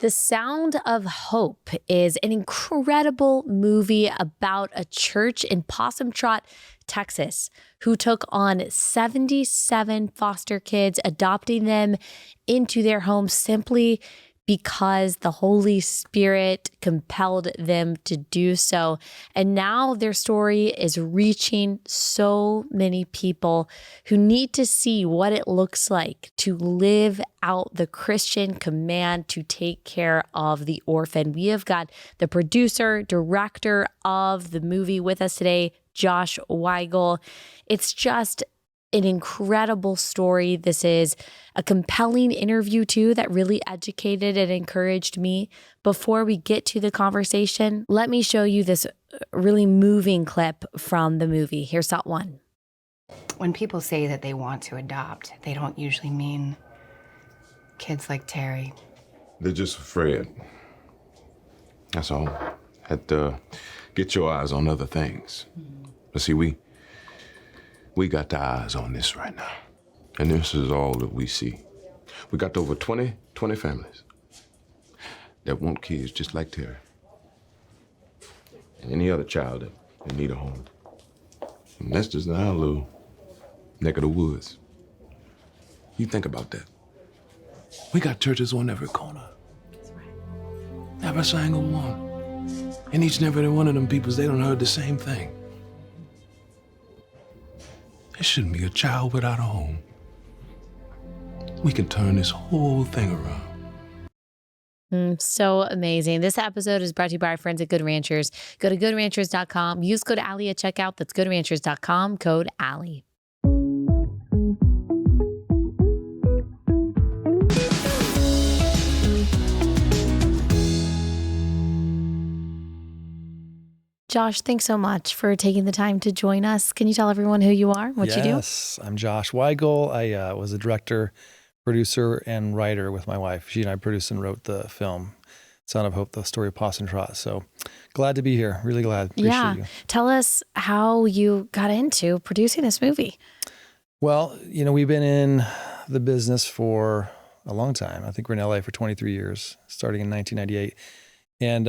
The Sound of Hope is an incredible movie about a church in Possum Trot, Texas, who took on 77 foster kids, adopting them into their home simply because the Holy Spirit compelled them to do so. And now their story is reaching so many people who need to see what it looks like to live out the Christian command to take care of the orphan. We have got the producer, director of the movie with us today, Josh Weigel. It's just an incredible story. This is a compelling interview too that really educated and encouraged me. Before we get to the conversation, let me show you this really moving clip from the movie. Here's that one. When people say that they want to adopt, they don't usually mean kids like Terry. They're just afraid. That's all. Had to get your eyes on other things. But see, we got the eyes on this right now. And this is all that we see. We got over 20 families that want kids just like Terry. And any other child that need a home. And that's just our little neck of the woods. You think about that. We got churches on every corner. That's right. Every single one. And each and every one of them peoples, they done heard the same thing. There shouldn't be a child without a home. We can turn this whole thing around. So amazing. This episode is brought to you by our friends at Good Ranchers. Go to goodranchers.com. Use code Allie at checkout. That's goodranchers.com, code Allie. Josh, thanks so much for taking the time to join us. Can you tell everyone who you are, what you do? Yes, I'm Josh Weigel. I was a director, producer, and writer with my wife. She and I produced and wrote the film, Sound of Hope, the Story of Possum Trot. So glad to be here. Really glad. Appreciate you. Tell us how you got into producing this movie. Well, we've been in the business for a long time. I think we're in LA for 23 years, starting in 1998. And,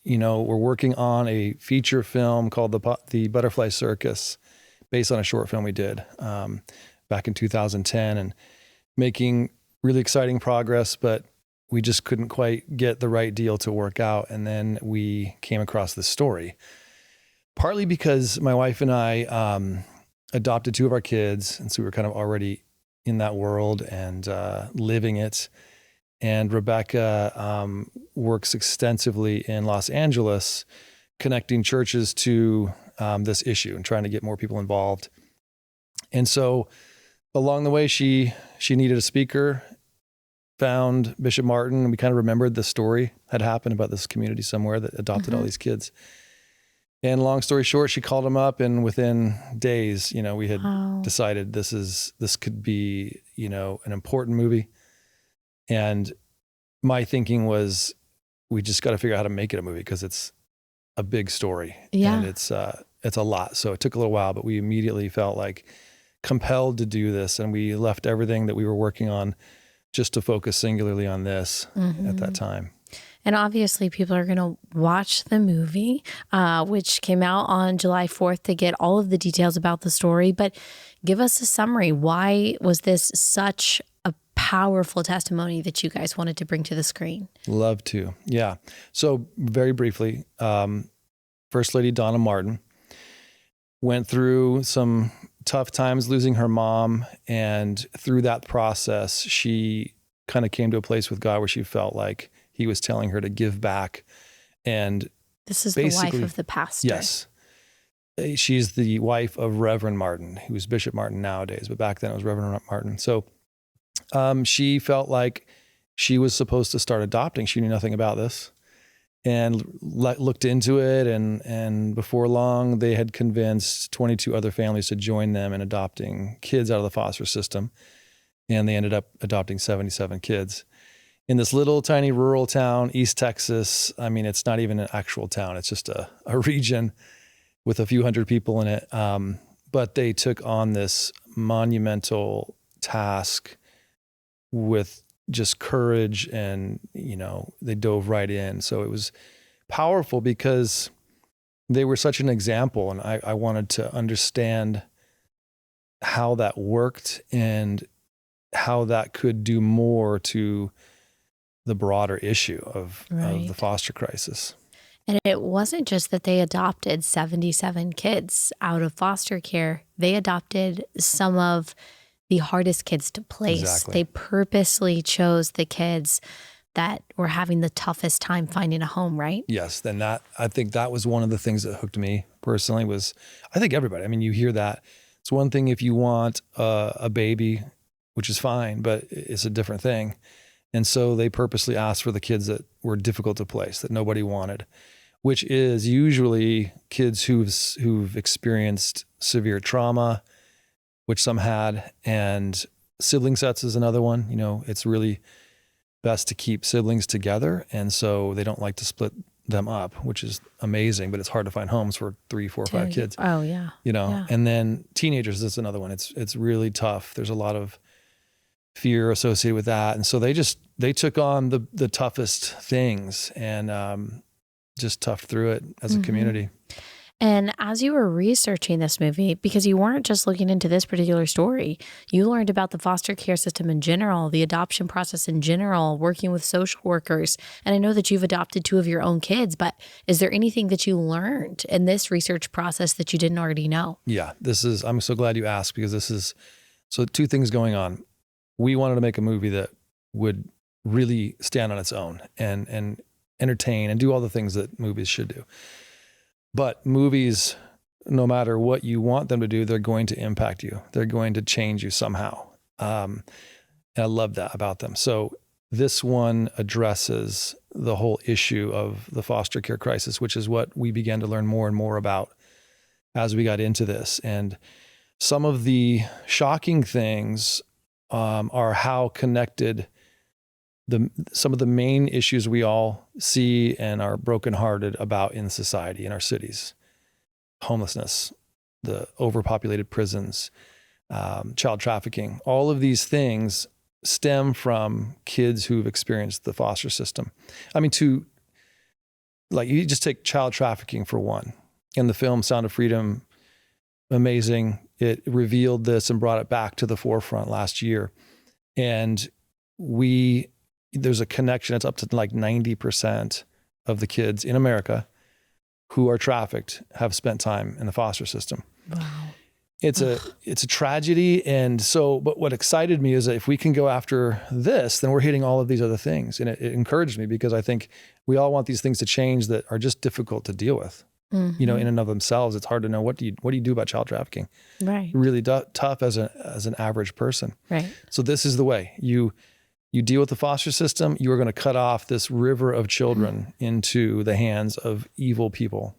we're working on a feature film called The Butterfly Circus, based on a short film we did back in 2010, and making really exciting progress, but we just couldn't quite get the right deal to work out. And then we came across this story, partly because my wife and I adopted two of our kids, and so we were kind of already in that world and living it. And Rebecca works extensively in Los Angeles, connecting churches to this issue and trying to get more people involved. And so along the way, she needed a speaker, found Bishop Martin, and we kind of remembered the story had happened about this community somewhere that adopted all these kids. And long story short, she called him up, and within days, we had decided this could be, an important movie. And my thinking was, we just got to figure out how to make it a movie, because it's a big story and it's a lot. So it took a little while, but we immediately felt like compelled to do this. And we left everything that we were working on just to focus singularly on this at that time. And obviously people are going to watch the movie, which came out on July 4th, to get all of the details about the story. But give us a summary. Why was this such a powerful testimony that you guys wanted to bring to the screen? Love to. Yeah. So very briefly, First Lady Donna Martin went through some tough times losing her mom. And through that process, she kind of came to a place with God where she felt like he was telling her to give back. And this is the wife of the pastor. Yes. She's the wife of Reverend Martin, who's Bishop Martin nowadays, but back then it was Reverend Martin. So she felt like she was supposed to start adopting. She knew nothing about this, and looked into it. And before long, they had convinced 22 other families to join them in adopting kids out of the foster system. And they ended up adopting 77 kids in this little tiny rural town, East Texas. I mean, it's not even an actual town. It's just a region with a few hundred people in it. But they took on this monumental task with just courage, and, they dove right in. So it was powerful because they were such an example, and I wanted to understand how that worked and how that could do more to the broader issue of the foster crisis. And it wasn't just that they adopted 77 kids out of foster care. They adopted some of the hardest kids to place. Exactly. They purposely chose the kids that were having the toughest time finding a home, right? Yes. Then I think that was one of the things that hooked me personally was, I think everybody, I mean, you hear that. It's one thing if you want a baby, which is fine, but it's a different thing. And so they purposely asked for the kids that were difficult to place, that nobody wanted, which is usually kids who've experienced severe trauma, which some had, and sibling sets is another one. It's really best to keep siblings together. And so they don't like to split them up, which is amazing, but it's hard to find homes for 3, 4, 5 kids. Oh yeah. Yeah. And then teenagers is another one. It's really tough. There's a lot of fear associated with that. And so they took on the toughest things and just toughed through it as a community. And as you were researching this movie, because you weren't just looking into this particular story, you learned about the foster care system in general, the adoption process in general, working with social workers. And I know that you've adopted 2 of your own kids, but is there anything that you learned in this research process that you didn't already know? Yeah, I'm so glad you asked, because so 2 things going on. We wanted to make a movie that would really stand on its own and entertain and do all the things that movies should do. But movies, no matter what you want them to do, they're going to impact you. They're going to change you somehow. And I love that about them. So this one addresses the whole issue of the foster care crisis, which is what we began to learn more and more about as we got into this. And some of the shocking things are how connected some of the main issues we all see and are brokenhearted about in society, in our cities: homelessness, the overpopulated prisons, child trafficking. All of these things stem from kids who've experienced the foster system. I mean, you just take child trafficking for one. In the film Sound of Freedom, amazing. It revealed this and brought it back to the forefront last year. And there's a connection. It's up to like 90% of the kids in America who are trafficked have spent time in the foster system. Wow. It's a tragedy. And so, but what excited me is that if we can go after this, then we're hitting all of these other things. And it encouraged me, because I think we all want these things to change that are just difficult to deal with. In and of themselves. It's hard to know what do you do about child trafficking. Right. Really tough as an average person. Right. So this is the way you deal with the foster system. You are going to cut off this river of children into the hands of evil people.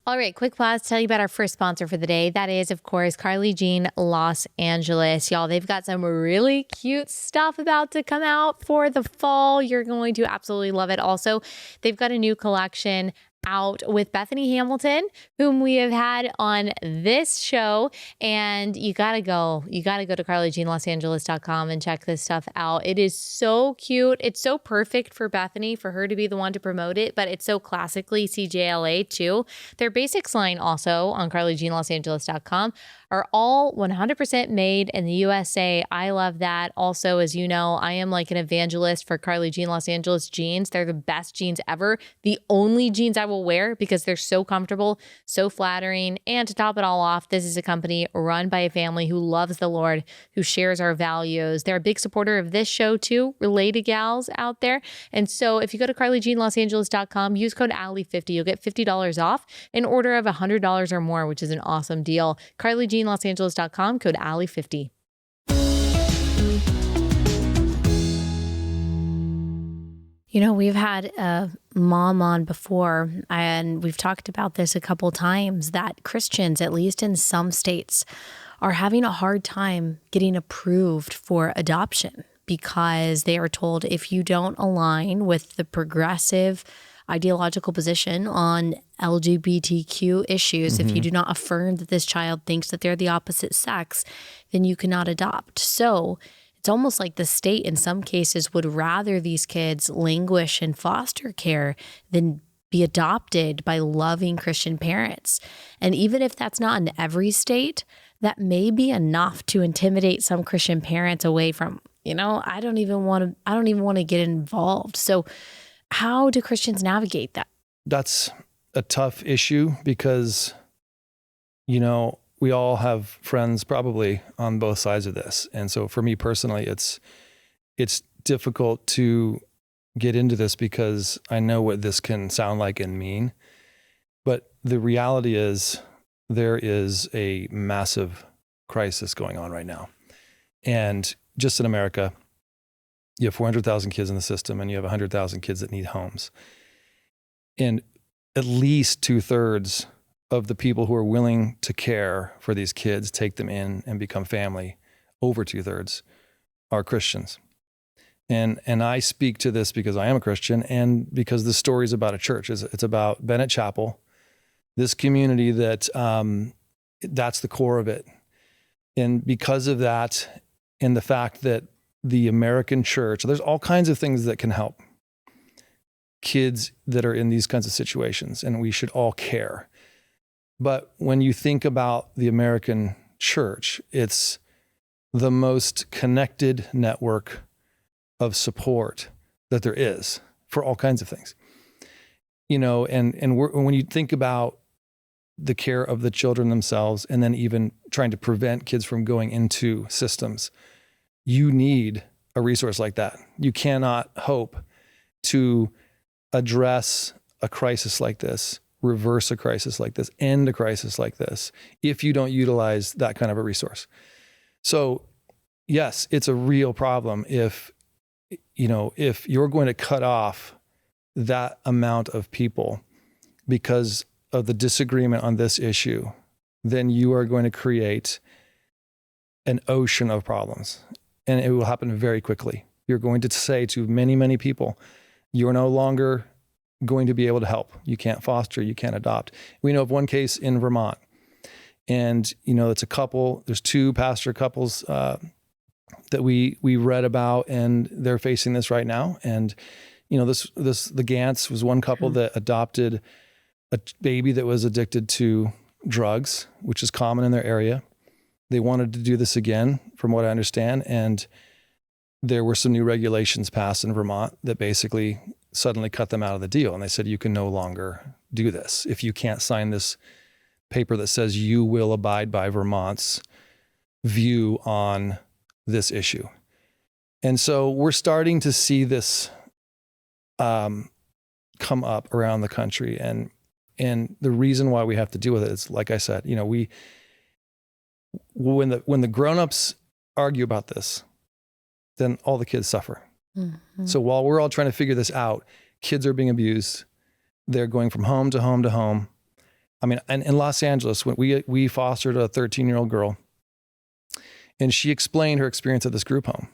All right, quick pause to tell you about our first sponsor for the day. That is, of course, Carly Jean Los Angeles. Y'all, they've got some really cute stuff about to come out for the fall. You're going to absolutely love it. Also, they've got a new collection out with Bethany Hamilton, whom we have had on this show. And you got to go to carlyjeanlosangeles.com and check this stuff out. It is so cute. It's so perfect for Bethany, for her to be the one to promote it, but it's so classically CJLA too. Their basics line also on carlyjeanlosangeles.com are all 100% made in the USA. I love that. Also, as you know, I am like an evangelist for Carly Jean Los Angeles jeans. They're the best jeans ever. The only jeans I will wear because they're so comfortable, so flattering. And to top it all off, this is a company run by a family who loves the Lord, who shares our values. They're a big supporter of this show too, Related Gals out there. And so if you go to carlyjeanlosangeles.com, use code Allie50, you'll get $50 off an order of $100 or more, which is an awesome deal. carlyjeanlosangeles.com, code Allie50. You know, we've had a mom on before, and we've talked about this a couple times, that Christians, at least in some states, are having a hard time getting approved for adoption because they are told if you don't align with the progressive ideological position on LGBTQ issues, if you do not affirm that this child thinks that they're the opposite sex, then you cannot adopt. So it's almost like the state in some cases would rather these kids languish in foster care than be adopted by loving Christian parents. And even if that's not in every state, that may be enough to intimidate some Christian parents away from, I don't even want to get involved. So how do Christians navigate that? That's a tough issue because, we all have friends probably on both sides of this. And so for me personally, it's difficult to get into this because I know what this can sound like and mean. But the reality is there is a massive crisis going on right now. And just in America, you have 400,000 kids in the system and you have 100,000 kids that need homes. And at least 2/3 of the people who are willing to care for these kids, take them in and become family, over 2/3 are Christians. And I speak to this because I am a Christian and because the story is about a church. It's about Bennett Chapel, this community that that's the core of it. And because of that, and the fact that the American church, there's all kinds of things that can help kids that are in these kinds of situations, and we should all care. But when you think about the American church, it's the most connected network of support that there is for all kinds of things. When you think about the care of the children themselves, and then even trying to prevent kids from going into systems, you need a resource like that. You cannot hope to address a crisis like this, reverse a crisis like this, end a crisis like this, if you don't utilize that kind of a resource. So yes, it's a real problem if you're going to cut off that amount of people because of the disagreement on this issue, then you are going to create an ocean of problems, and it will happen very quickly. You're going to say to many, many people, you're no longer going to be able to help. You can't foster, you can't adopt. We know of one case in Vermont, and it's a couple. There's two pastor couples that we read about, and they're facing this right now. And the Gantz was one couple that adopted a baby that was addicted to drugs, which is common in their area. They wanted to do this again, from what I understand, and there were some new regulations passed in Vermont that basically suddenly cut them out of the deal. And they said, you can no longer do this if you can't sign this paper that says you will abide by Vermont's view on this issue. And so we're starting to see this come up around the country. And the reason why we have to deal with it is, like I said, when the grown-ups argue about this, then all the kids suffer. Mm-hmm. So while we're all trying to figure this out, kids are being abused. They're going from home to home to home. I mean, and in Los Angeles, when we fostered a 13-year-old girl, and she explained her experience at this group home.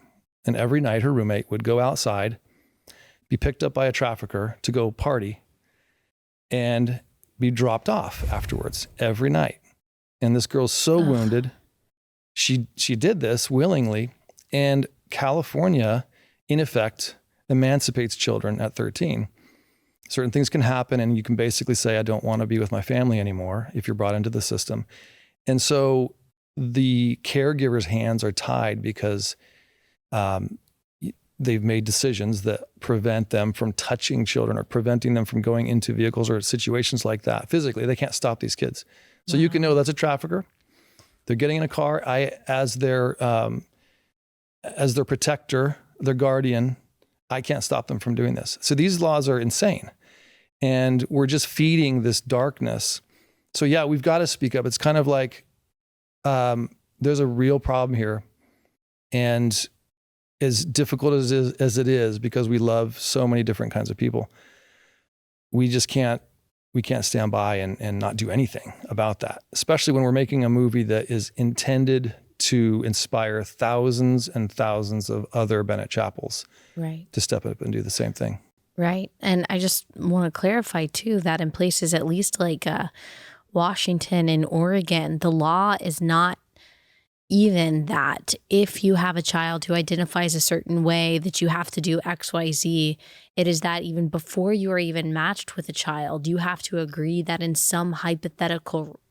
And every night her roommate would go outside, be picked up by a trafficker to go party, and be dropped off afterwards every night. And this girl's so wounded. She did this willingly, and California, in effect, emancipates children at 13. Certain things can happen, and you can basically say, I don't want to be with my family anymore if you're brought into the system. And so the caregiver's hands are tied because they've made decisions that prevent them from touching children or preventing them from going into vehicles or situations like that. Physically, they can't stop these kids. So you can know that's a trafficker. They're getting in a car. As their protector, their guardian, I can't stop them from doing this. So these laws are insane. And we're just feeding this darkness. So yeah, we've got to speak up. It's kind of like there's a real problem here. And as difficult as it is, because we love so many different kinds of people, we can't stand by and not do anything about that, especially when we're making a movie that is intended to inspire thousands and thousands of other Bennett Chapels to step up and do the same thing. Right. And I just want to clarify too that in places at least like Washington and Oregon, the law is not even that if you have a child who identifies a certain way that you have to do XYZ. It is that even before you are even matched with a child, you have to agree that in some hypothetical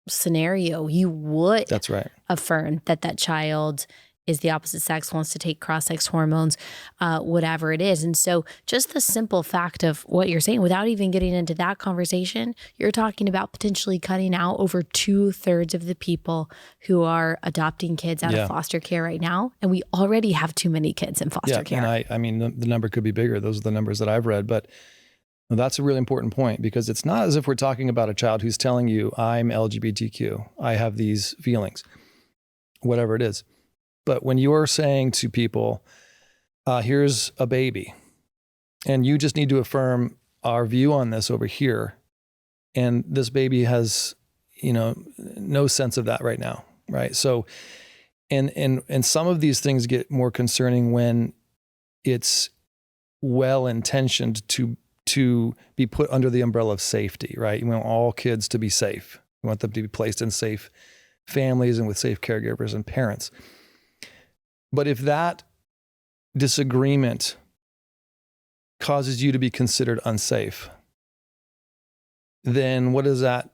scenario, you would That's right. affirm that that child is the opposite sex, wants to take cross-sex hormones, whatever it is. And so just the simple fact of what you're saying, without even getting into that conversation, you're talking about potentially cutting out over 2/3 of the people who are adopting kids out of foster care right now. And we already have too many kids in foster care. And I mean, the number could be bigger. Those are the numbers that I've read, but that's a really important point, because it's not as if we're talking about a child who's telling you, I'm LGBTQ, I have these feelings, whatever it is. But when you're saying to people, here's a baby, and you just need to affirm our view on this over here, and this baby has, no sense of that right now, right? So, and some of these things get more concerning when it's well-intentioned to be put under the umbrella of safety, right? You want all kids to be safe. You want them to be placed in safe families and with safe caregivers and parents. But if that disagreement causes you to be considered unsafe, then what does that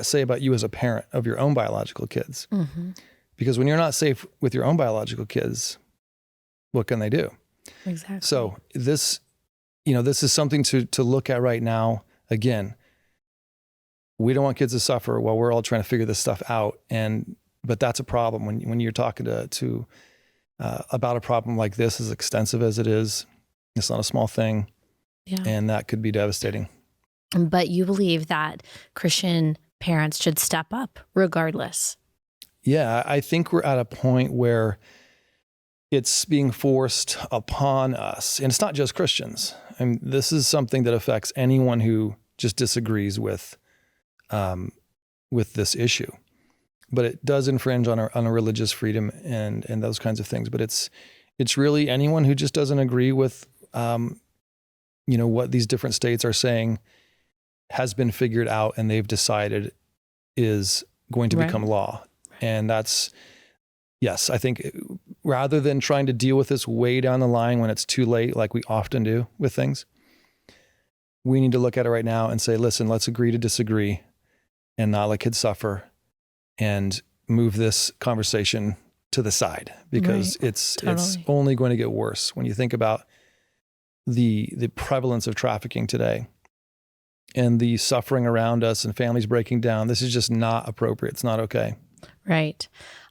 say about you as a parent of your own biological kids? Mm-hmm. Because when you're not safe with your own biological kids, what can they do? Exactly. So this is something to look at right now. Again, we don't want kids to suffer while we're all trying to figure this stuff out. But that's a problem when you're talking to about a problem like this, as extensive as it is. It's not a small thing, and that could be devastating. But you believe that Christian parents should step up regardless. Yeah, I think we're at a point where it's being forced upon us, and it's not just Christians. I mean, this is something that affects anyone who just disagrees with this issue. But it does infringe on a religious freedom and those kinds of things. But it's really anyone who just doesn't agree with what these different states are saying has been figured out and they've decided is going to become law. And that's, yes, I think rather than trying to deal with this way down the line when it's too late, like we often do with things, we need to look at it right now and say, listen, let's agree to disagree and not let kids suffer, and move this conversation to the side, because it's only going to get worse. When you think about the prevalence of trafficking today and the suffering around us and families breaking down, this is just not appropriate. It's not okay. Right.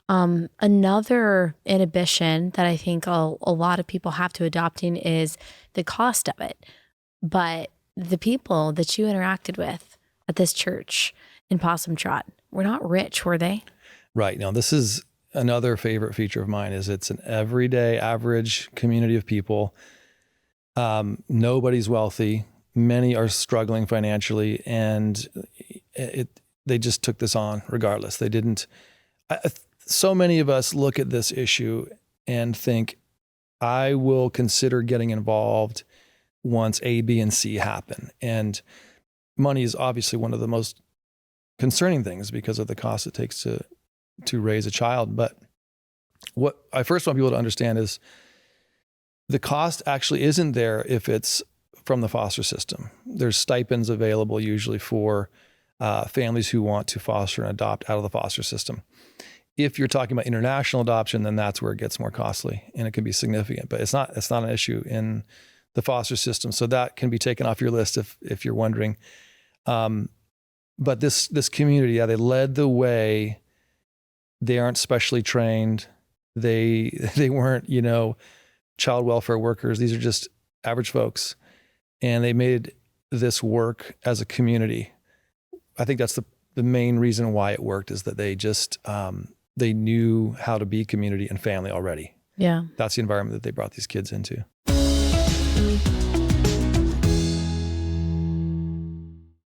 Another inhibition that I think a lot of people have to adopting is the cost of it. But the people that you interacted with at this church in Possum Trot were not rich, were they? Right. Now, this is another favorite feature of mine, is it's an everyday average community of people. Nobody's wealthy. Many are struggling financially, and they just took this on regardless. They didn't. So many of us look at this issue and think, I will consider getting involved once A, B, and C happen. And money is obviously one of the most concerning things because of the cost it takes to raise a child. But what I first want people to understand is the cost actually isn't there if it's from the foster system. There's stipends available usually for families who want to foster and adopt out of the foster system. If you're talking about international adoption, then that's where it gets more costly, and it can be significant. But it's not an issue in the foster system, so that can be taken off your list if you're wondering. But this community, they led the way. They aren't specially trained. They weren't, child welfare workers. These are just average folks, and they made this work as a community. I think that's the main reason why it worked, is that they just they knew how to be community and family already. Yeah, that's the environment that they brought these kids into.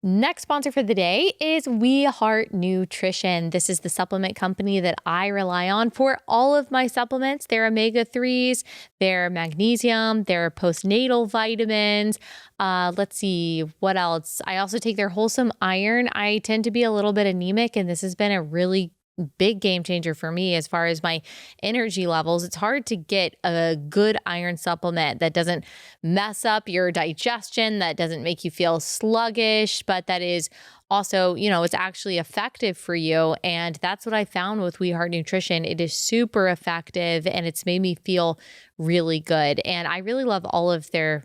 Next sponsor for the day is We Heart Nutrition. This is the supplement company that I rely on for all of my supplements. Their omega-3s, their magnesium, their postnatal vitamins. Let's see, what else? I also take their wholesome iron. I tend to be a little bit anemic, and this has been a really big game changer for me as far as my energy levels. It's hard to get a good iron supplement that doesn't mess up your digestion, that doesn't make you feel sluggish, but that is also, it's actually effective for you. And that's what I found with We Heart Nutrition. It is super effective and it's made me feel really good. And I really love all of their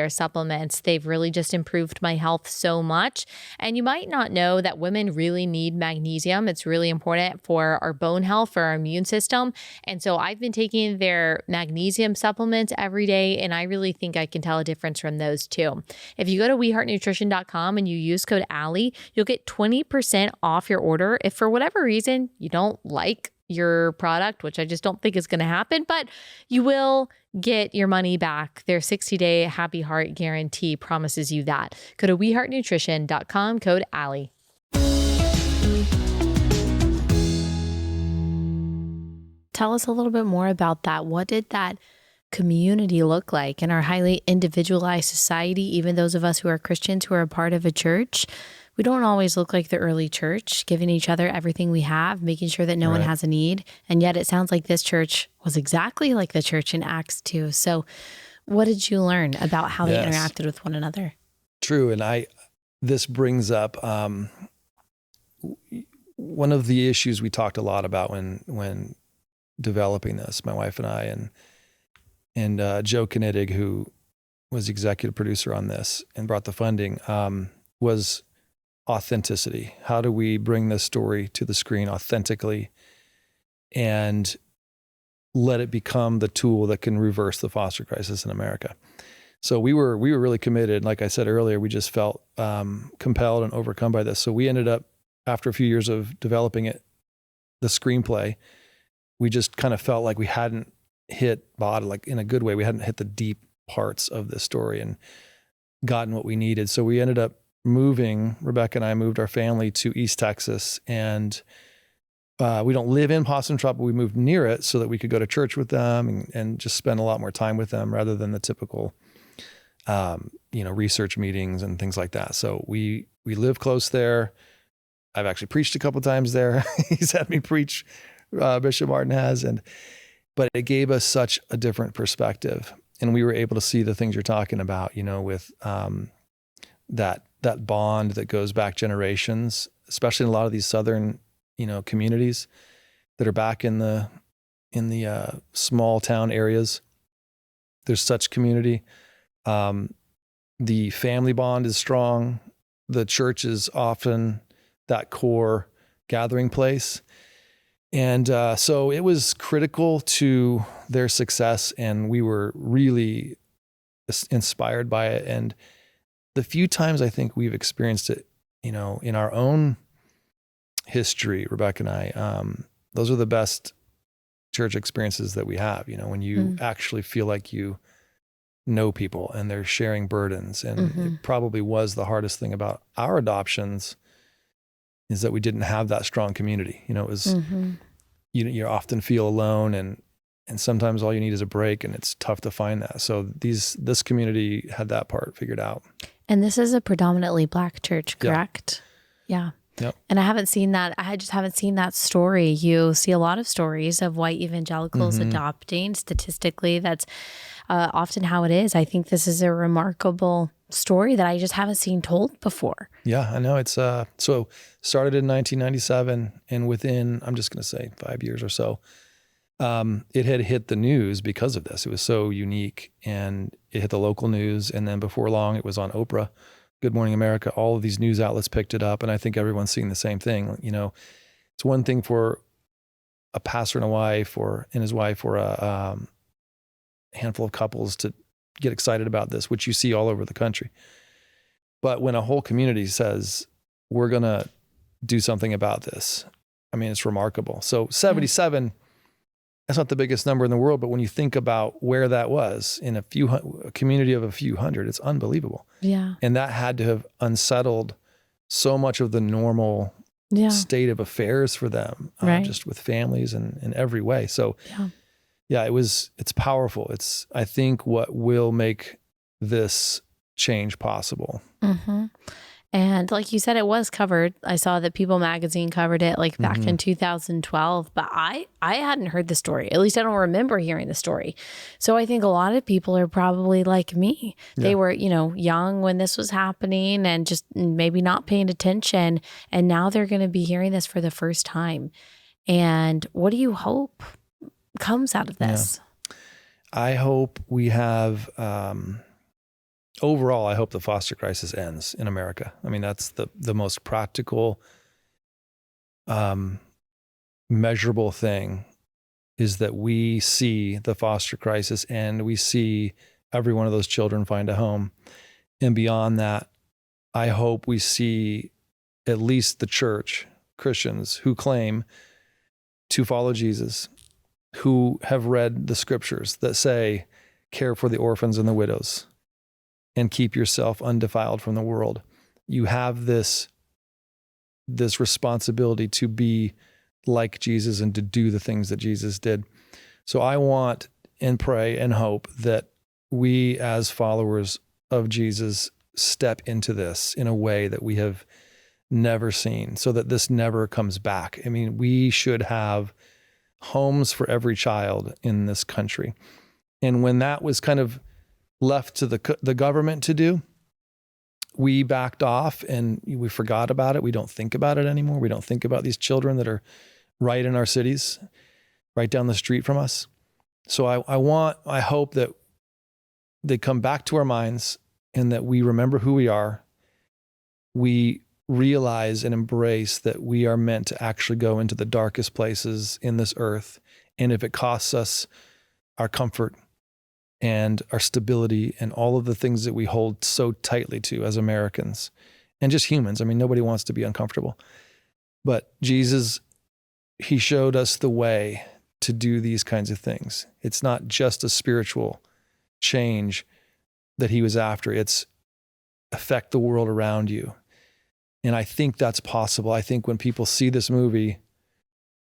supplements. They've really just improved my health so much. And you might not know that women really need magnesium. It's really important for our bone health, for our immune system. And so I've been taking their magnesium supplements every day, and I really think I can tell a difference from those too. If you go to weheartnutrition.com and you use code Allie, you'll get 20% off your order. If for whatever reason you don't like your product, which I just don't think is going to happen, but you will get your money back. Their 60-day happy heart guarantee promises you that. Go to weheartnutrition.com, code Allie. Tell us a little bit more about that. What did that community look like in our highly individualized society? Even those of us who are Christians who are a part of a church, we don't always look like the early church, giving each other everything we have, making sure that no one has a need. And yet it sounds like this church was exactly like the church in Acts 2. So what did you learn about how they interacted with one another? True. And this brings up one of the issues we talked a lot about when developing this, my wife and I, and Joe Knittig, who was the executive producer on this and brought the funding, was authenticity. How do we bring this story to the screen authentically and let it become the tool that can reverse the foster crisis in America? So we were really committed. Like I said earlier, we just felt compelled and overcome by this. So we ended up, after a few years of developing it, the screenplay, we just kind of felt like we hadn't hit bottom, like in a good way. We hadn't hit the deep parts of this story and gotten what we needed. So we ended up moving, Rebecca and I moved our family to East Texas, and we don't live in Possum Trot, but we moved near it so that we could go to church with them and just spend a lot more time with them rather than the typical, research meetings and things like that. So we live close there. I've actually preached a couple times there. He's had me preach, Bishop Martin has, but it gave us such a different perspective, and we were able to see the things you're talking about, with that bond that goes back generations, especially in a lot of these southern, communities that are back in the small town areas. There's such community. The family bond is strong. The church is often that core gathering place. And so it was critical to their success, and we were really inspired by it. And the few times I think we've experienced it, in our own history, Rebecca and I, those are the best church experiences that we have, when you actually feel like you know people and they're sharing burdens. And it probably was the hardest thing about our adoptions is that we didn't have that strong community. It was, you often feel alone, and sometimes all you need is a break, and it's tough to find that. So this community had that part figured out. And this is a predominantly Black church, correct? Yeah. Yep. And I haven't seen that. I just haven't seen that story. You see a lot of stories of white evangelicals adopting. Statistically, that's often how it is. I think this is a remarkable story that I just haven't seen told before. Yeah, I know. It's so started in 1997, and within, I'm just going to say 5 years or so, it had hit the news because of this. It was so unique, and it hit the local news. And then before long, it was on Oprah, Good Morning America. All of these news outlets picked it up, and I think everyone's seeing the same thing. It's one thing for a pastor and a wife, or his wife, or a handful of couples to get excited about this, which you see all over the country. But when a whole community says, we're going to do something about this, I mean, it's remarkable. So 77, that's not the biggest number in the world, but when you think about where that was in a community of a few hundred, it's unbelievable. Yeah. And that had to have unsettled so much of the normal state of affairs for them, just with families and in every way. So it's powerful. It's, I think, what will make this change possible. Mm-hmm. And like you said, it was covered. I saw that People magazine covered it like back in 2012, but I hadn't heard the story. At least I don't remember hearing the story. So I think a lot of people are probably like me. They were, young when this was happening and just maybe not paying attention. And now they're going to be hearing this for the first time. And what do you hope comes out of this? I hope we have... overall, I hope the foster crisis ends in America. I mean, that's the most practical, measurable thing, is that we see the foster crisis and we see every one of those children find a home. And beyond that, I hope we see at least the church, Christians who claim to follow Jesus, who have read the scriptures that say, care for the orphans and the widows, and keep yourself undefiled from the world. You have this responsibility to be like Jesus and to do the things that Jesus did. So I want and pray and hope that we as followers of Jesus step into this in a way that we have never seen, so that this never comes back. I mean, we should have homes for every child in this country. And when that was kind of left to the government to do, we backed off and we forgot about it. We don't think about it anymore. We don't think about these children that are right in our cities, right down the street from us. So I hope that they come back to our minds and that we remember who we are. We realize and embrace that we are meant to actually go into the darkest places in this earth. And if it costs us our comfort and our stability and all of the things that we hold so tightly to as Americans and just humans. I mean, nobody wants to be uncomfortable. But Jesus, he showed us the way to do these kinds of things. It's not just a spiritual change that he was after. It's affect the world around you. And I think that's possible. I think when people see this movie,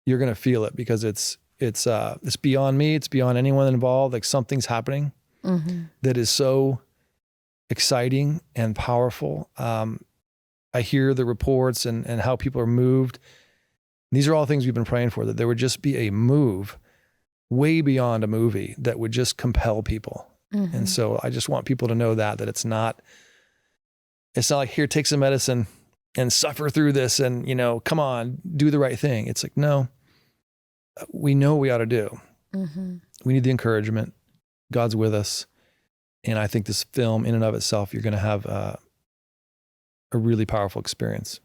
you're going to feel it, because it's beyond me. It's beyond anyone involved. Like, something's happening that is so exciting and powerful. I hear the reports and how people are moved. These are all things we've been praying for, that there would just be a move way beyond a movie that would just compel people. And so I just want people to know that it's not like, here, take some medicine and suffer through this and, come on, do the right thing. It's like, no, we know what we ought to do. We need the encouragement. God's with us. And I think this film in and of itself, you're going to have a really powerful experience.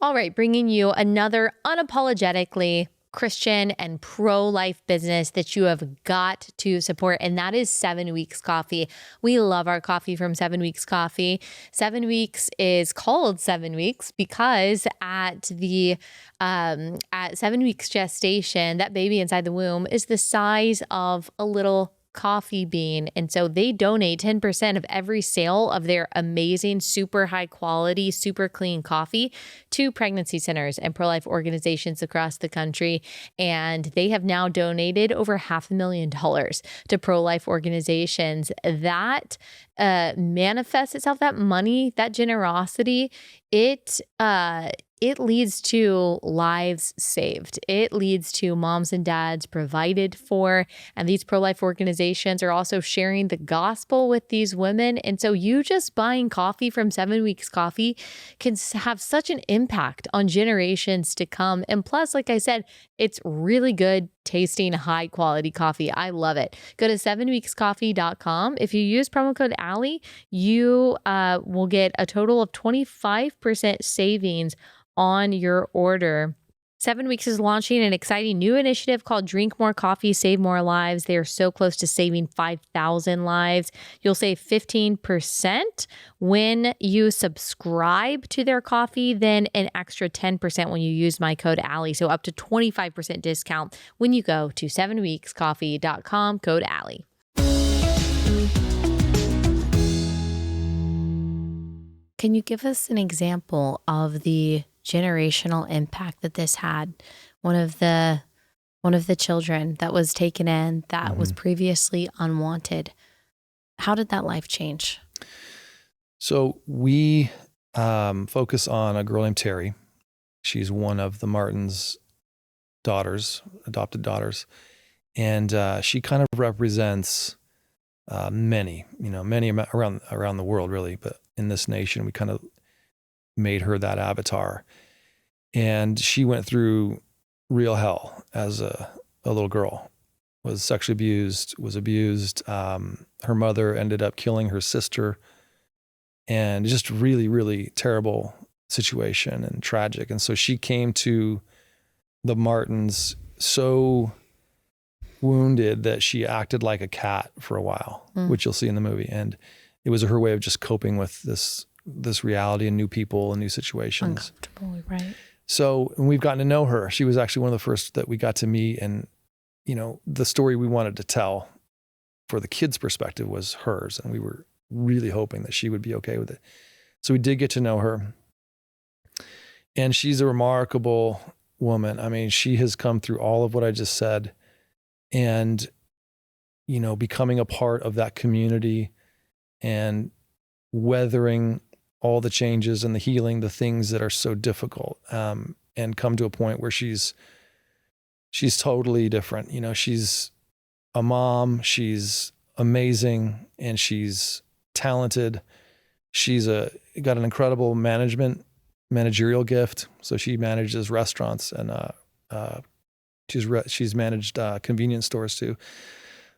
All right, bringing you another unapologetically Christian and pro-life business that you have got to support, and that is 7 Weeks Coffee. We love our coffee from 7 Weeks Coffee. 7 Weeks is called 7 Weeks because at 7 weeks gestation, that baby inside the womb is the size of a little coffee bean. And so they donate 10% of every sale of their amazing, super high quality, super clean coffee to pregnancy centers and pro-life organizations across the country. And they have now donated over $500,000 to pro-life organizations. That manifests itself, that money, that generosity, it leads to lives saved. It leads to moms and dads provided for. And these pro-life organizations are also sharing the gospel with these women. And so you just buying coffee from 7 Weeks Coffee can have such an impact on generations to come. And plus, like I said, it's really good tasting, high quality coffee. I love it. Go to 7weekscoffee.com. If you use promo code Allie, you will get a total of 25% savings on your order. 7 Weeks is launching an exciting new initiative called Drink More Coffee, Save More Lives. They are so close to saving 5,000 lives. You'll save 15% when you subscribe to their coffee, then an extra 10% when you use my code Allie. So up to 25% discount when you go to 7weekscoffee.com, code Allie. can you give us an example of the generational impact that this had? One of the children that was taken in that was previously unwanted. How did that life change? So we focus on a girl named Terry. She's one of the Martins' daughters, adopted daughters. And she kind of represents many around the world, really. But in this nation, we kind of made her that avatar. And she went through real hell as a little girl, was sexually abused, was abused. Her mother ended up killing her sister, and just really, really terrible situation and tragic. And so she came to the Martins so wounded that she acted like a cat for a while, which you'll see in the movie. And it was her way of just coping with this reality and new people and new situations. Uncomfortable, right? So when we've gotten to know her, she was actually one of the first that we got to meet. And, the story we wanted to tell for the kids' perspective was hers. And we were really hoping that she would be okay with it. So we did get to know her. And she's a remarkable woman. I mean, she has come through all of what I just said. And, becoming a part of that community and weathering all the changes and the healing, the things that are so difficult, and come to a point where she's totally different. She's a mom, she's amazing, and she's talented. She's got an incredible managerial gift. So she manages restaurants, and she's managed convenience stores too.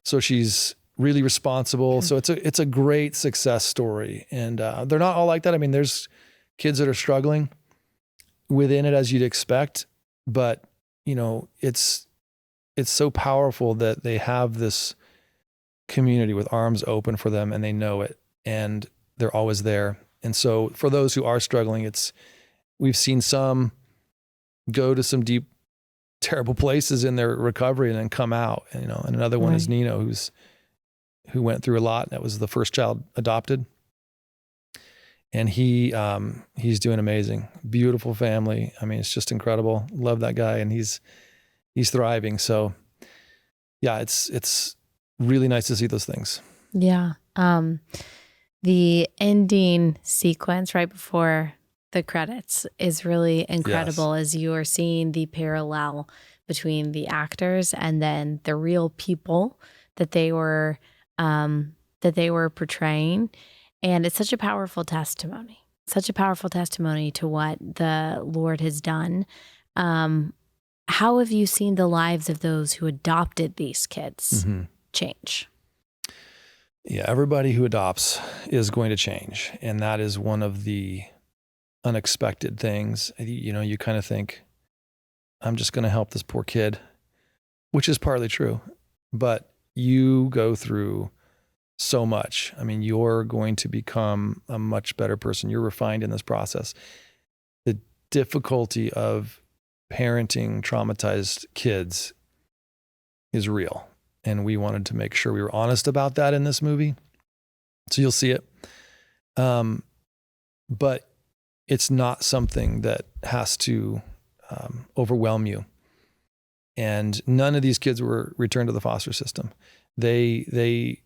So she's really responsible. So it's a great success story. And they're not all like that. I mean, there's kids that are struggling within it, as you'd expect, but it's so powerful that they have this community with arms open for them, and they know it, and they're always there. And so for those who are struggling, we've seen some go to some deep, terrible places in their recovery and then come out, and another one is Nino, who went through a lot. That was the first child adopted. And he's doing amazing. Beautiful family. I mean, it's just incredible. Love that guy, and he's thriving. So yeah, it's really nice to see those things. Yeah. The ending sequence right before the credits is really incredible, as you are seeing the parallel between the actors and then the real people that they were portraying. And it's such a powerful testimony to what the Lord has done. How have you seen the lives of those who adopted these kids change? Yeah, everybody who adopts is going to change. And that is one of the unexpected things. You kind of think, I'm just going to help this poor kid, which is partly true. But you go through so much. I mean, you're going to become a much better person. You're refined in this process. The difficulty of parenting traumatized kids is real. And we wanted to make sure we were honest about that in this movie. So you'll see it. But it's not something that has to overwhelm you. And none of these kids were returned to the foster system. They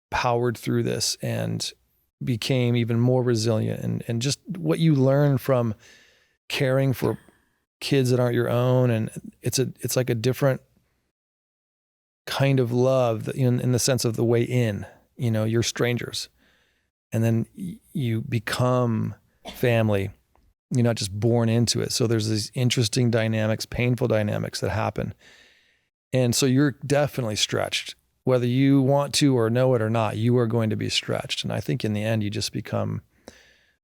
powered through this and became even more resilient. And just what you learn from caring for kids that aren't your own, and it's like a different kind of love in the sense of the way in. You're strangers, and then you become family. You're not just born into it. So there's these interesting dynamics, painful dynamics that happen. And so you're definitely stretched. Whether you want to or know it or not, you are going to be stretched. And I think in the end, you just become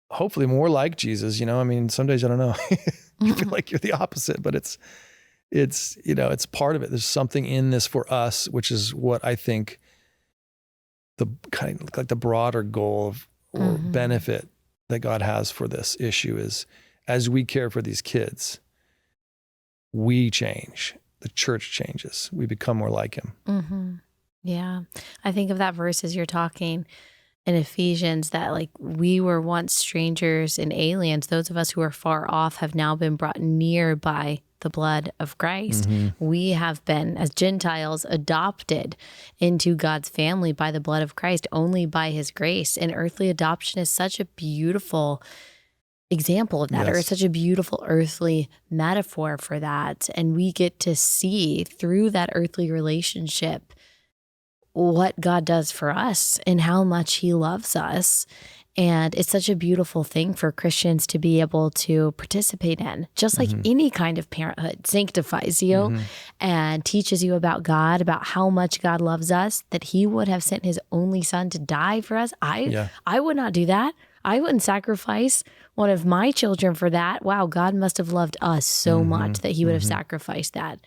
hopefully more like Jesus. I mean, some days I don't know. You feel like you're the opposite, but it's part of it. There's something in this for us, which is what I think the kind of like the broader goal or benefit that God has for this issue is, as we care for these kids, we change. The church changes. We become more like him. Yeah. I think of that verse as you're talking. in Ephesians that like we were once strangers and aliens. Those of us who are far off have now been brought near by the blood of Christ. We have been, as Gentiles, adopted into God's family by the blood of Christ, only by his grace. And earthly adoption is such a beautiful example of that, Yes. or such a beautiful earthly metaphor for that. And we get to see through that earthly relationship what God does for us and how much he loves us. And it's such a beautiful thing for Christians to be able to participate in, just like any kind of parenthood sanctifies you and teaches you about God, about how much God loves us, that he would have sent his only son to die for us. I would not do that. I wouldn't sacrifice one of my children for that. Wow, God must have loved us so much that he would have sacrificed that.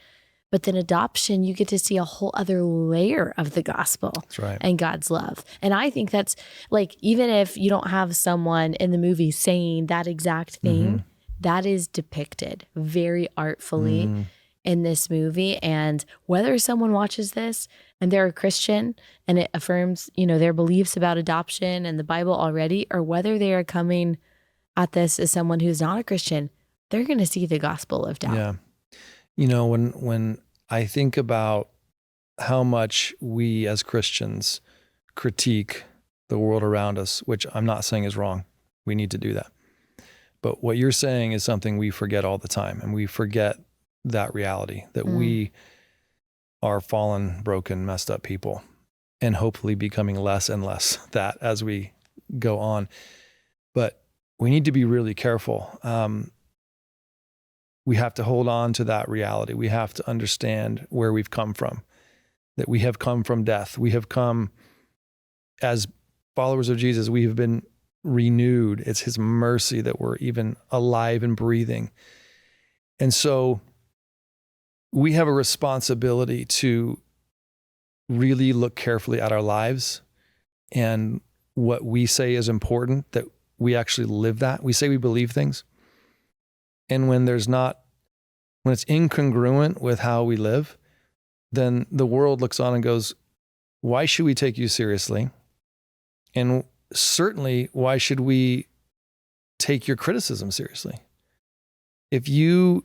But then adoption, you get to see a whole other layer of the gospel That's right. and God's love. And I think that's like, even if you don't have someone in the movie saying that exact thing, that is depicted very artfully in this movie. And whether someone watches this and they're a Christian and it affirms, you know, their beliefs about adoption and the Bible already, or whether they are coming at this as someone who's not a Christian, they're going to see the gospel lived out. Yeah. You know, when I think about how much we as Christians critique the world around us, which I'm not saying is wrong, we need to do that. But what you're saying is something we forget all the time, and we forget that reality, that we are fallen, broken, messed up people, and hopefully becoming less and less that as we go on. But we need to be really careful. We have to hold on to that reality. We have to understand where we've come from, that we have come from death. We have come as followers of Jesus. We have been renewed. It's his mercy that we're even alive and breathing. And so we have a responsibility to really look carefully at our lives and what we say is important, that we actually live that. We say we believe things. And when it's incongruent with how we live, then the world looks on and goes, why should we take you seriously? And certainly, why should we take your criticism seriously? If you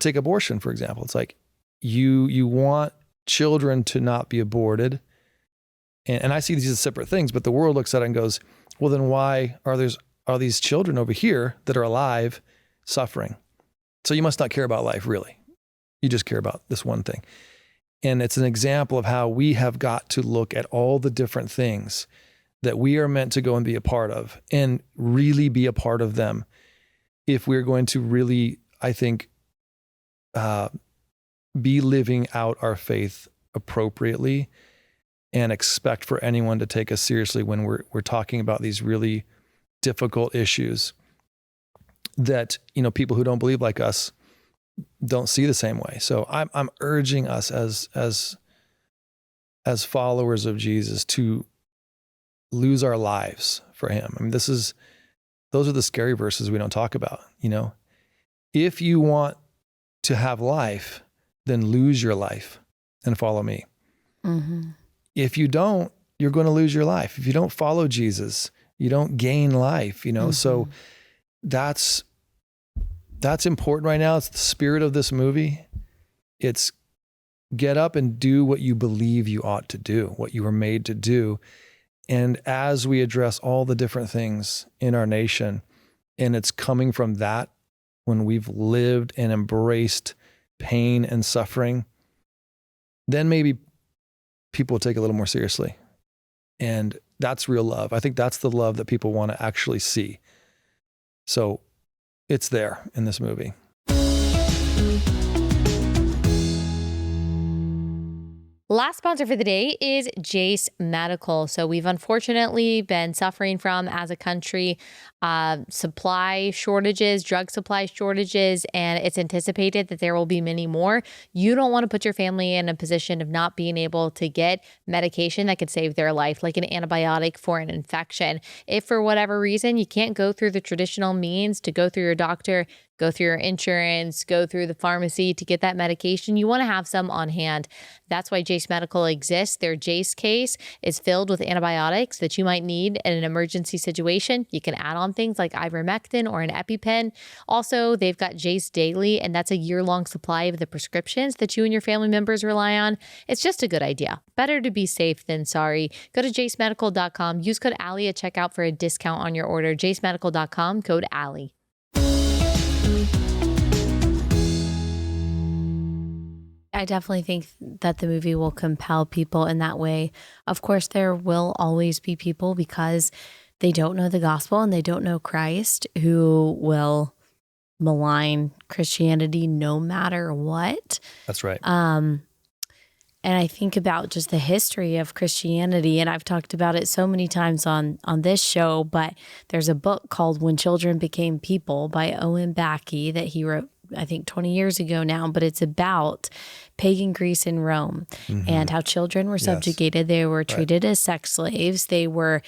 take abortion, for example, it's like you want children to not be aborted. And I see these as separate things, but the world looks at it and goes, well, then why are these children over here that are alive suffering? So you must not care about life, really. You just care about this one thing. And it's an example of how we have got to look at all the different things that we are meant to go and be a part of, and really be a part of them if we're going to really, I think, be living out our faith appropriately, and expect for anyone to take us seriously when we're talking about these really difficult issues that, people who don't believe like us don't see the same way. So I'm urging us as followers of Jesus to lose our lives for him. I mean, those are the scary verses we don't talk about. If you want to have life, then lose your life and follow me. If you don't, you're going to lose your life. If you don't follow Jesus, you don't gain life, So that's important right now. It's the spirit of this movie. It's get up and do what you believe you ought to do, what you were made to do. And as we address all the different things in our nation, and it's coming from that, when we've lived and embraced pain and suffering, then maybe people will take it a little more seriously. And that's real love. I think that's the love that people want to actually see. So it's there in this movie. Last sponsor for the day is Jace Medical. So we've unfortunately been suffering from, as a country, supply shortages, drug supply shortages, and it's anticipated that there will be many more. You don't want to put your family in a position of not being able to get medication that could save their life, like an antibiotic for an infection. If for whatever reason you can't go through the traditional means to go through your doctor, go through your insurance, go through the pharmacy to get that medication. You want to have some on hand. That's why Jace Medical exists. Their Jace case is filled with antibiotics that you might need in an emergency situation. You can add on things like ivermectin or an EpiPen. Also, they've got Jace Daily, and that's a year-long supply of the prescriptions that you and your family members rely on. It's just a good idea. Better to be safe than sorry. Go to jacemedical.com. Use code Allie at checkout for a discount on your order. jacemedical.com, code Allie. I definitely think that the movie will compel people in that way. Of course, there will always be people, because they don't know the gospel and they don't know Christ, who will malign Christianity no matter what. That's right. And I think about just the history of Christianity, and I've talked about it so many times on this show, but there's a book called When Children Became People by Owen Backey that he wrote, I think 20 years ago now, but it's about pagan Greece and Rome and how children were subjugated. They were treated as sex slaves. The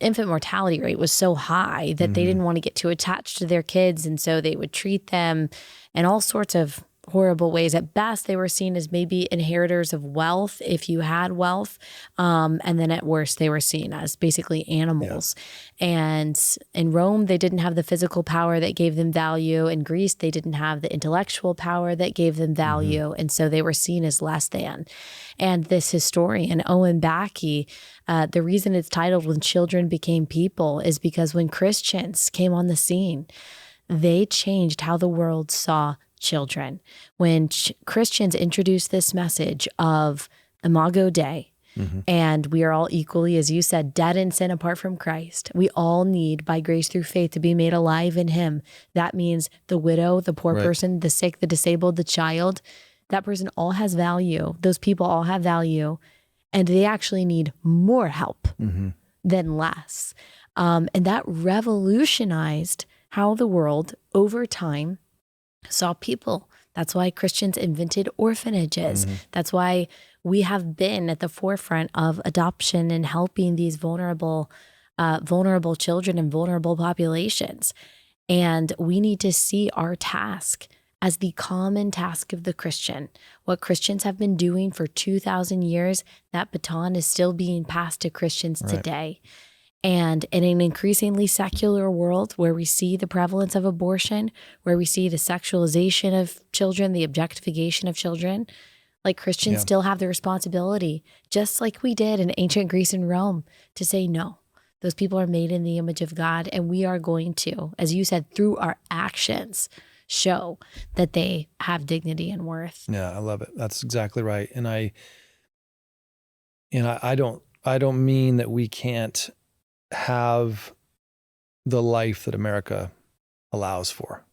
infant mortality rate was so high that they didn't want to get too attached to their kids. And so they would treat them in all sorts of horrible ways. At best, they were seen as maybe inheritors of wealth if you had wealth. And then at worst, they were seen as basically animals. Yeah. And in Rome, they didn't have the physical power that gave them value. In Greece, they didn't have the intellectual power that gave them value. And so they were seen as less than. And this historian, Owen Backey, the reason it's titled When Children Became People is because when Christians came on the scene, they changed how the world saw children. When Christians introduced this message of Imago Dei, and we are all equally, as you said, dead in sin apart from Christ. We all need, by grace through faith, to be made alive in him. That means the widow, the poor person, the sick, the disabled, the child. That person all has value. Those people all have value, and they actually need more help than less. And that revolutionized how the world, over time, saw people. That's why Christians invented orphanages. That's why we have been at the forefront of adoption and helping these vulnerable children and vulnerable populations. And we need to see our task as the common task of the Christian. What Christians have been doing for 2,000 years, that baton is still being passed to Christians today. And in an increasingly secular world where we see the prevalence of abortion, where we see the sexualization of children, the objectification of children, like Christians still have the responsibility, just like we did in ancient Greece and Rome, to say, no, those people are made in the image of God. And we are going to, as you said, through our actions, show that they have dignity and worth. Yeah, I love it. That's exactly right. And I don't mean that we can't have the life that America allows for.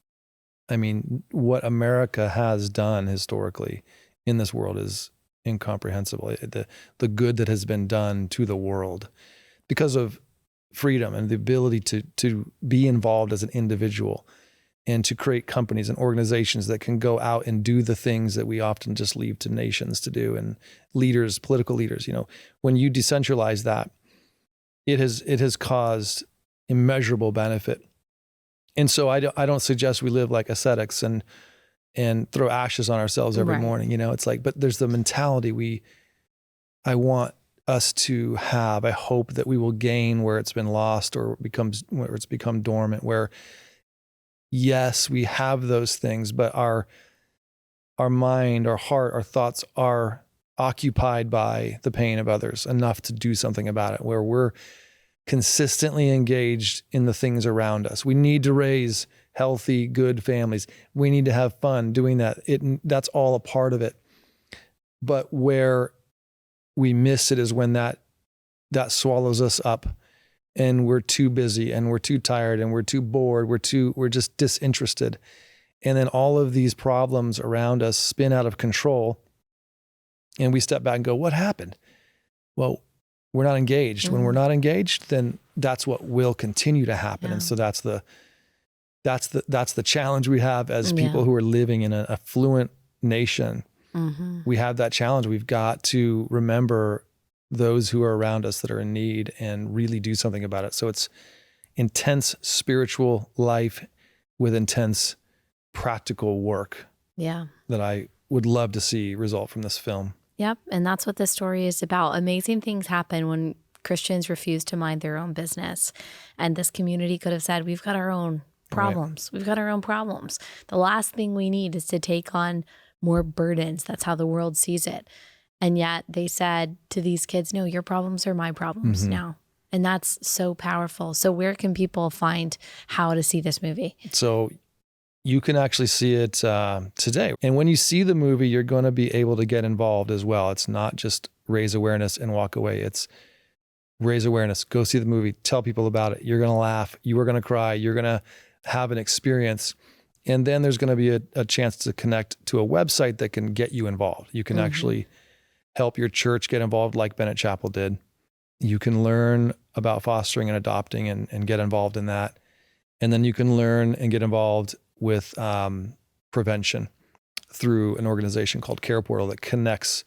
I mean, what America has done historically in this world is incomprehensible. The good that has been done to the world because of freedom and the ability to be involved as an individual and to create companies and organizations that can go out and do the things that we often just leave to nations to do, and leaders, political leaders. When you decentralize that, it has caused immeasurable benefit. And so I don't suggest we live like ascetics and throw ashes on ourselves every morning. It's like, but there's the mentality I want us to have. I hope that we will gain where it's been lost or where it's become dormant, where yes, we have those things, but our mind, our heart, our thoughts are occupied by the pain of others enough to do something about it, where we're consistently engaged in the things around us. We need to raise healthy, good families. We need to have fun doing that. That's all a part of it. But where we miss it is when that swallows us up and we're too busy and we're too tired and we're too bored. We're just disinterested. And then all of these problems around us spin out of control. And we step back and go, what happened? Well, we're not engaged. When we're not engaged, then that's what will continue to happen. And so that's the challenge we have as people who are living in an affluent nation. We have that challenge. We've got to remember those who are around us that are in need and really do something about it. So it's intense spiritual life with intense practical work Yeah. that I would love to see result from this film. Yep. And that's what this story is about. Amazing things happen when Christians refuse to mind their own business. And this community could have said, we've got our own problems. We've got our own problems. The last thing we need is to take on more burdens. That's how the world sees it. And yet they said to these kids, no, your problems are my problems now. And that's so powerful. So where can people find how to see this movie? So you can actually see it today. And when you see the movie, you're going to be able to get involved as well. It's not just raise awareness and walk away. It's raise awareness, go see the movie, tell people about it. You're going to laugh. You are going to cry. You're going to have an experience. And then there's going to be a chance to connect to a website that can get you involved. You can actually help your church get involved like Bennett Chapel did. You can learn about fostering and adopting and get involved in that. And then you can learn and get involved with prevention through an organization called Care Portal that connects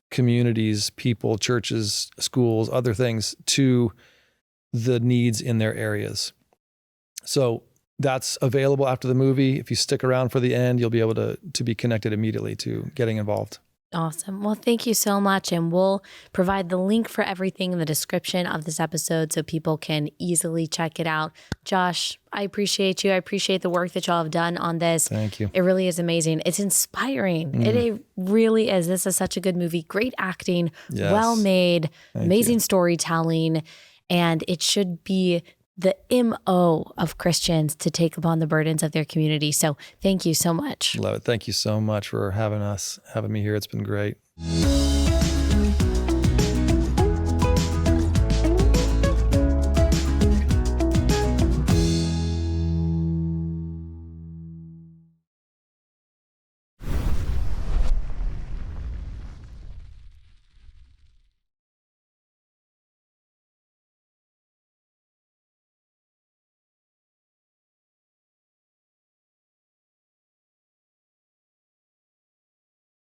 communities, people, churches, schools, other things to the needs in their areas. So that's available after the movie. If you stick around for the end, you'll be able to be connected immediately to getting involved. Awesome. Well, thank you so much. And we'll provide the link for everything in the description of this episode so people can easily check it out. Josh, I appreciate you. I appreciate the work that y'all have done on this. Thank you. It really is amazing. It's inspiring. It really is. This is such a good movie. Great acting, well made, amazing storytelling. And it should be the MO of Christians to take upon the burdens of their community. So thank you so much. Love it. Thank you so much for having me here. It's been great.